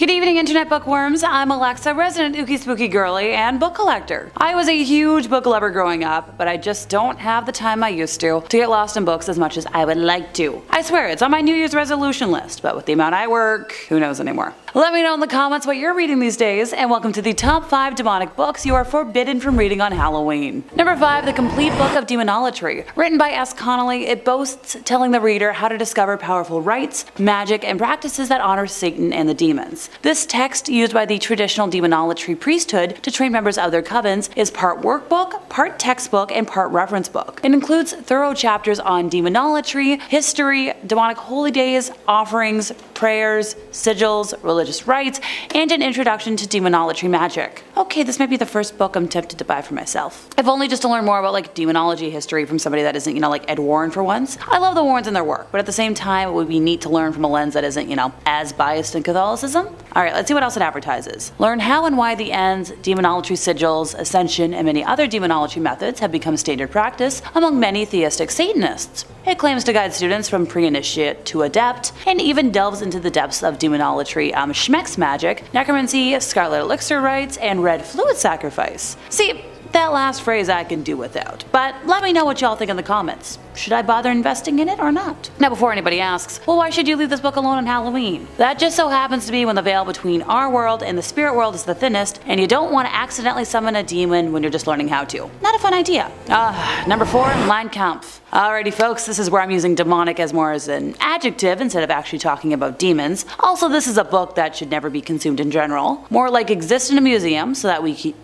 Good evening, internet bookworms. I'm Alexa, resident ooky spooky girly and book collector. I was a huge book lover growing up, but I just don't have the time I used to get lost in books as much as I would like to. I swear it's on my New Year's resolution list, but with the amount I work, who knows anymore. Let me know in the comments what you're reading these days, and welcome to the top 5 demonic books you are forbidden from reading on Halloween. Number 5, The Complete Book of Demonolatry. Written by S. Connolly, it boasts telling the reader how to discover powerful rites, magic, and practices that honor Satan and the demons. This text, used by the traditional Demonolatry priesthood to train members of their covens, is part workbook, part textbook, and part reference book. It includes thorough chapters on demonolatry, history, demonic holy days, offerings, prayers, sigils, religious rites, and an introduction to demonolatry magic. Okay, this might be the first book I'm tempted to buy for myself. If only just to learn more about demonology history from somebody that isn't, like Ed Warren for once. I love the Warrens and their work, but at the same time it would be neat to learn from a lens that isn't, as biased in Catholicism. Alright, let's see what else it advertises. Learn how and why the ends, demonolatry sigils, ascension, and many other demonolatry methods have become standard practice among many theistic Satanists. It claims to guide students from pre-initiate to adept, and even delves into the depths of demonolatry, schmex magic, necromancy, scarlet elixir rites, and red fluid sacrifice. See, that last phrase I can do without, but let me know what y'all think in the comments. Should I bother investing in it or not? Now, before anybody asks, well, why should you leave this book alone on Halloween? That just so happens to be when the veil between our world and the spirit world is the thinnest, and you don't want to accidentally summon a demon when you're just learning how to. Not a fun idea. Number 4, Mein Kampf. Alrighty folks, this is where I'm using demonic as more as an adjective instead of actually talking about demons. Also, this is a book that should never be consumed in general. More like exist in a museum so that we,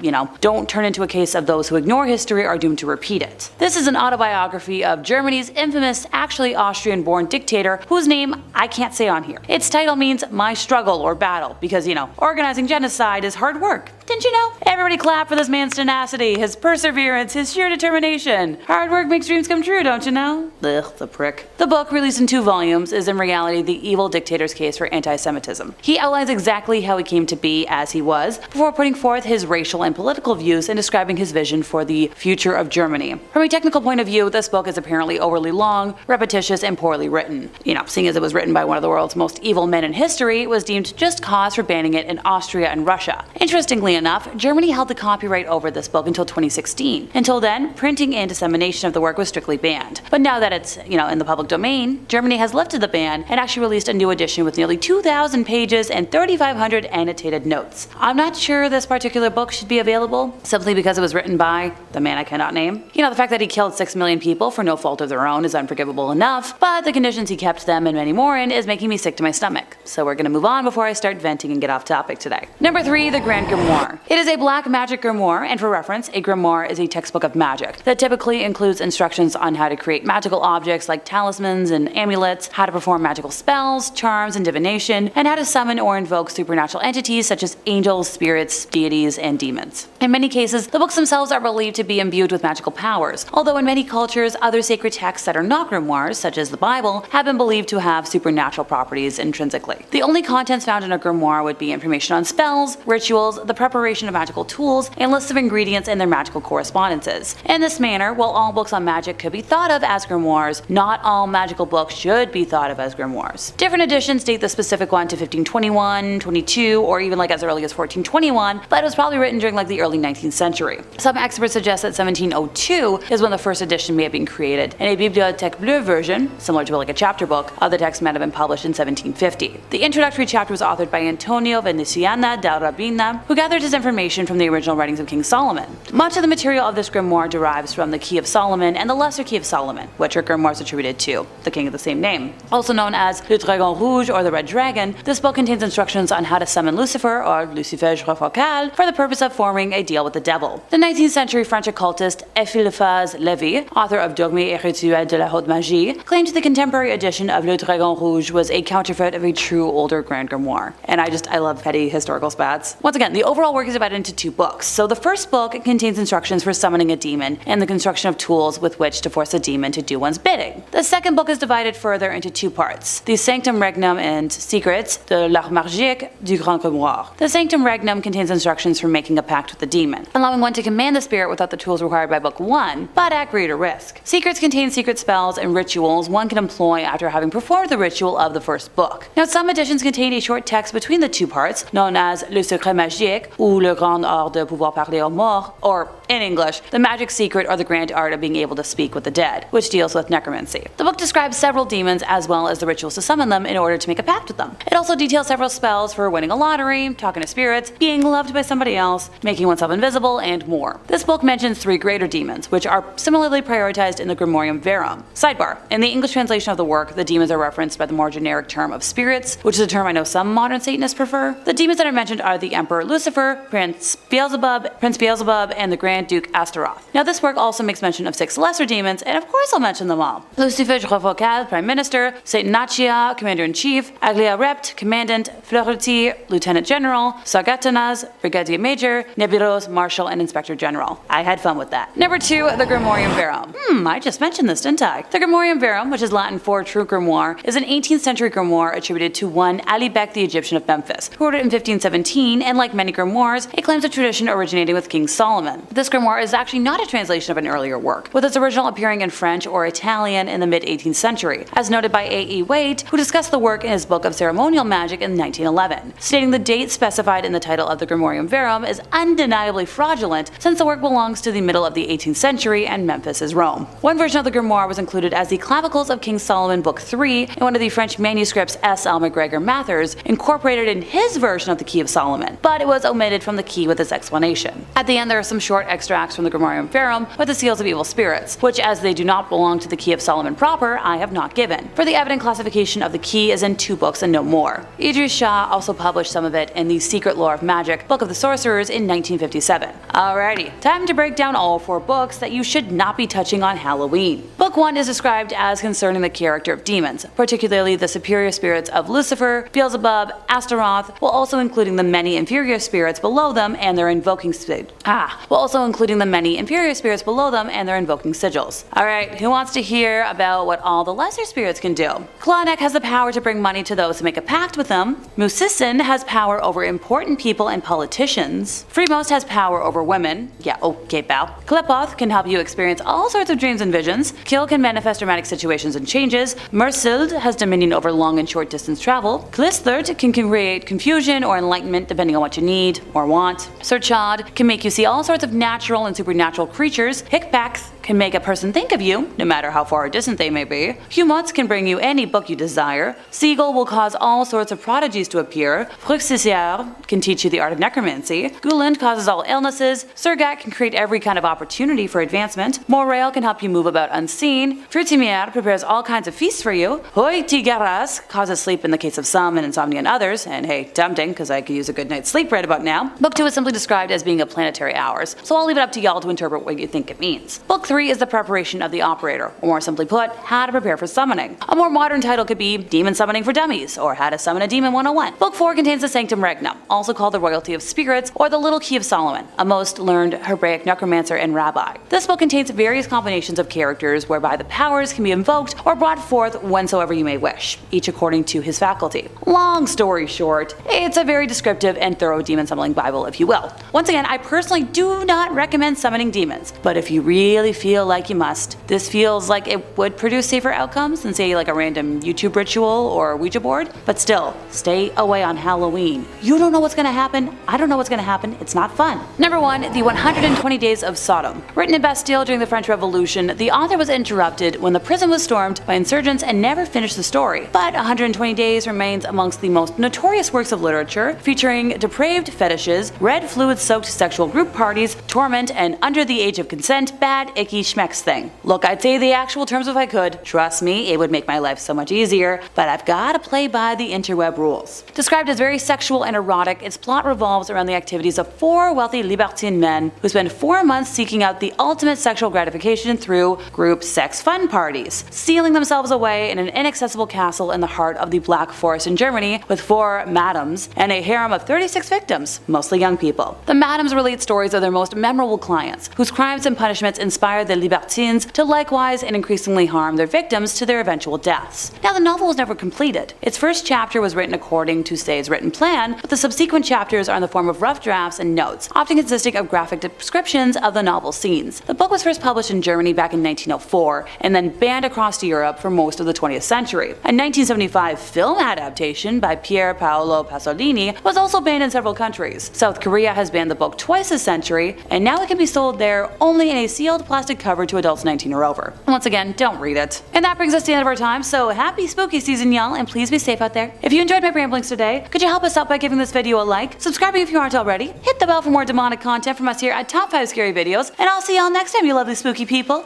don't turn into a case of those who ignore history are doomed to repeat it. This is an autobiography of Germany's infamous, actually Austrian-born dictator whose name I can't say on here. Its title means my struggle or battle because, organizing genocide is hard work. Didn't you know? Everybody clap for this man's tenacity, his perseverance, his sheer determination. Hard work makes dreams come true, don't you know? Ugh, the prick. The book, released in 2 volumes, is in reality the evil dictator's case for anti-Semitism. He outlines exactly how he came to be as he was, before putting forth his racial and political views and describing his vision for the future of Germany. From a technical point of view, this book is apparently overly long, repetitious, and poorly written. Seeing as it was written by one of the world's most evil men in history, it was deemed just cause for banning it in Austria and Russia. Interestingly enough, Germany held the copyright over this book until 2016. Until then, printing and dissemination of the work was strictly banned. But now that it's, in the public domain, Germany has lifted the ban and actually released a new edition with nearly 2,000 pages and 3,500 annotated notes. I'm not sure this particular book should be available, simply because it was written by the man I cannot name. The fact that he killed 6 million people for no fault of their own is unforgivable enough, but the conditions he kept them and many more in is making me sick to my stomach. So we're gonna move on before I start venting and get off topic today. Number 3, The Grand Grimoire. It is a black magic grimoire, and for reference, a grimoire is a textbook of magic that typically includes instructions on how to create magical objects like talismans and amulets, how to perform magical spells, charms, and divination, and how to summon or invoke supernatural entities such as angels, spirits, deities, and demons. In many cases, the books themselves are believed to be imbued with magical powers, although in many cultures, other sacred texts that are not grimoires, such as the Bible, have been believed to have supernatural properties intrinsically. The only contents found in a grimoire would be information on spells, rituals, the preparation of magical tools, and lists of ingredients and their magical correspondences. In this manner, while all books on magic could be thought of as grimoires, not all magical books should be thought of as grimoires. Different editions date the specific one to 1521, 22, or even as early as 1421, but it was probably written during the early 19th century. Some experts suggest that 1702 is when the first edition may have been created, and a Bibliothèque Bleue version, similar to a chapter book, of the text might have been published in 1750. The introductory chapter was authored by Antonio Veneciana da Rabina, who gathered his information from the original writings of King Solomon. Much of the material of this grimoire derives from the Key of Solomon and the Lesser Key of Solomon, which are grimoires attributed to the king of the same name. Also known as Le Dragon Rouge or the Red Dragon, this book contains instructions on how to summon Lucifer or Lucifer Focal for the purpose of forming a deal with the devil. The 19th century French occultist Eliphas Lévy, author of Dogmes et Rituels de la Haute Magie, claimed the contemporary edition of Le Dragon Rouge was a counterfeit of a true older Grand Grimoire. And I love petty historical spats. Once again, the overall work is divided into 2 books. So the first book contains instructions for summoning a demon and the construction of tools with which to force a demon to do one's bidding. The second book is divided further into 2 parts, the Sanctum Regnum and Secrets de l'Art Magique du Grand Grimoire. The Sanctum Regnum contains instructions for making a pact with the demon, allowing one to command the spirit without the tools required by book 1, but at greater risk. Secrets contain secret spells and rituals one can employ after having performed the ritual of the first book. Now, it's Some editions contain a short text between the two parts, known as Le Secret Magique, ou Le Grand Art de pouvoir parler aux morts, or in English, The Magic Secret or the Grand Art of Being Able to Speak with the Dead, which deals with necromancy. The book describes several demons as well as the rituals to summon them in order to make a pact with them. It also details several spells for winning a lottery, talking to spirits, being loved by somebody else, making oneself invisible, and more. This book mentions 3 greater demons, which are similarly prioritized in the Grimorium Verum. Sidebar: in the English translation of the work, the demons are referenced by the more generic term of spirits, which is a term I know some modern Satanists prefer. The demons that are mentioned are the Emperor Lucifer, Prince Beelzebub, and the Grand Duke Astaroth. Now this work also makes mention of 6 lesser demons, and of course I'll mention them all. Lucifer Focal, Prime Minister, Satanachia, Commander-in-Chief, Aglia Rept, Commandant, Fleuretti, Lieutenant General, Sargatanas, Brigadier Major, Nebulos, Marshal, and Inspector General. I had fun with that. Number 2, the Grimorium Verum. I just mentioned this, didn't I? The Grimorium Verum, which is Latin for true grimoire, is an 18th century grimoire attributed to one Ali Bek the Egyptian of Memphis, who wrote it in 1517, and like many grimoires, it claims a tradition originating with King Solomon. This grimoire is actually not a translation of an earlier work, with its original appearing in French or Italian in the mid-18th century, as noted by A.E. Waite, who discussed the work in his book of ceremonial magic in 1911, stating the date specified in the title of the Grimorium Verum is undeniably fraudulent since the work belongs to the middle of the 18th century and Memphis is Rome. One version of the grimoire was included as the Clavicles of King Solomon Book 3 in one of the French manuscripts S. L. MacGregor Mathers incorporated in his version of the Key of Solomon, but it was omitted from the key with its explanation. At the end there are some short extracts from the Grimorium Verum with the seals of evil spirits, which, as they do not belong to the Key of Solomon proper, I have not given, for the evident classification of the key is in 2 books and no more. Idris Shah also published some of it in the Secret Lore of Magic, Book of the Sorcerers in 1957. Alrighty, time to break down all 4 books that you should not be touching on Halloween. Book 1 is described as concerning the character of demons, particularly the superior spirits of Lucifer, Beelzebub, Astaroth, while also including the many inferior spirits below them and their invoking sigils. Alright, who wants to hear about what all the lesser spirits can do? Claunek has the power to bring money to those who make a pact with them. Musissin has power over important people and politicians. Freemost has power over women. Yeah, okay, pal. Klepoth can help you experience all sorts of dreams and visions. Kill can manifest dramatic situations and changes. Mersild has dominion over long and short distance travel. Klisthert can create confusion or enlightenment depending on what you need or want. Sir Chad can make you see all sorts of natural and supernatural creatures. Hickpax can make a person think of you, no matter how far distant they may be. Humotz can bring you any book you desire. Siegel will cause all sorts of prodigies to appear. Fruxisier can teach you the art of necromancy. Guland causes all illnesses. Sergat can create every kind of opportunity for advancement. Morail can help you move about unseen. Frutimier prepares all kinds of feasts for you. Hoi Tigaras causes sleep in the case of some and insomnia in others, and hey, tempting, because I could use a good night's sleep right about now. Book 2 is simply described as being of planetary hours, so I'll leave it up to y'all to interpret what you think it means. Book 3 is the preparation of the operator, or more simply put, how to prepare for summoning. A more modern title could be Demon Summoning for Dummies, or How to Summon a Demon 101. Book 4 contains the Sanctum Regnum, also called the Royalty of Spirits, or the Little Key of Solomon, a most learned Hebraic necromancer and rabbi. This book contains various combinations of characters whereby the powers can be invoked or brought forth whensoever you may wish, each according to his faculty. Long story short, it's a very descriptive and thorough demon summoning Bible, if you will. Once again, I personally do not recommend summoning demons, but if you really feel like you must, this feels like it would produce safer outcomes than say like a random YouTube ritual or Ouija board, but still, stay away on Halloween. You don't know what's gonna happen, I don't know what's gonna happen, it's not fun. Number 1, the 120 Days of Sodom. Written in Bastille during the French Revolution, the author was interrupted when the prison was stormed by insurgents and never finished the story, but 120 Days remains amongst the most notorious works of literature, featuring depraved fetishes, red fluid-soaked sexual group parties, torment, and under the age of consent, bad, icky schmecks thing. Look, I'd say the actual terms if I could. Trust me, it would make my life so much easier, but I've gotta play by the interweb rules. Described as very sexual and erotic, its plot revolves around the activities of 4 wealthy libertine men who spend 4 months seeking out the ultimate sexual gratification through group sex fun parties, sealing themselves away in an inaccessible castle in the heart of the Black Forest in Germany with 4 madams and a harem of 36 victims, mostly young people. The madams relate stories of their most memorable clients, whose crimes and punishments inspire inspired the libertines to likewise and increasingly harm their victims to their eventual deaths. Now, the novel was never completed. Its first chapter was written according to Say's written plan, but the subsequent chapters are in the form of rough drafts and notes, often consisting of graphic descriptions of the novel scenes. The book was first published in Germany back in 1904, and then banned across Europe for most of the 20th century. A 1975 film adaptation by Pier Paolo Pasolini was also banned in several countries. South Korea has banned the book twice this century, and now it can be sold there only in a sealed plastic cover to adults 19 or over. Once again, don't read it. And that brings us to the end of our time, so happy spooky season, y'all, and please be safe out there. If you enjoyed my ramblings today, could you help us out by giving this video a like, subscribing if you aren't already, hit the bell for more demonic content from us here at Top 5 Scary Videos, and I'll see y'all next time, you lovely spooky people.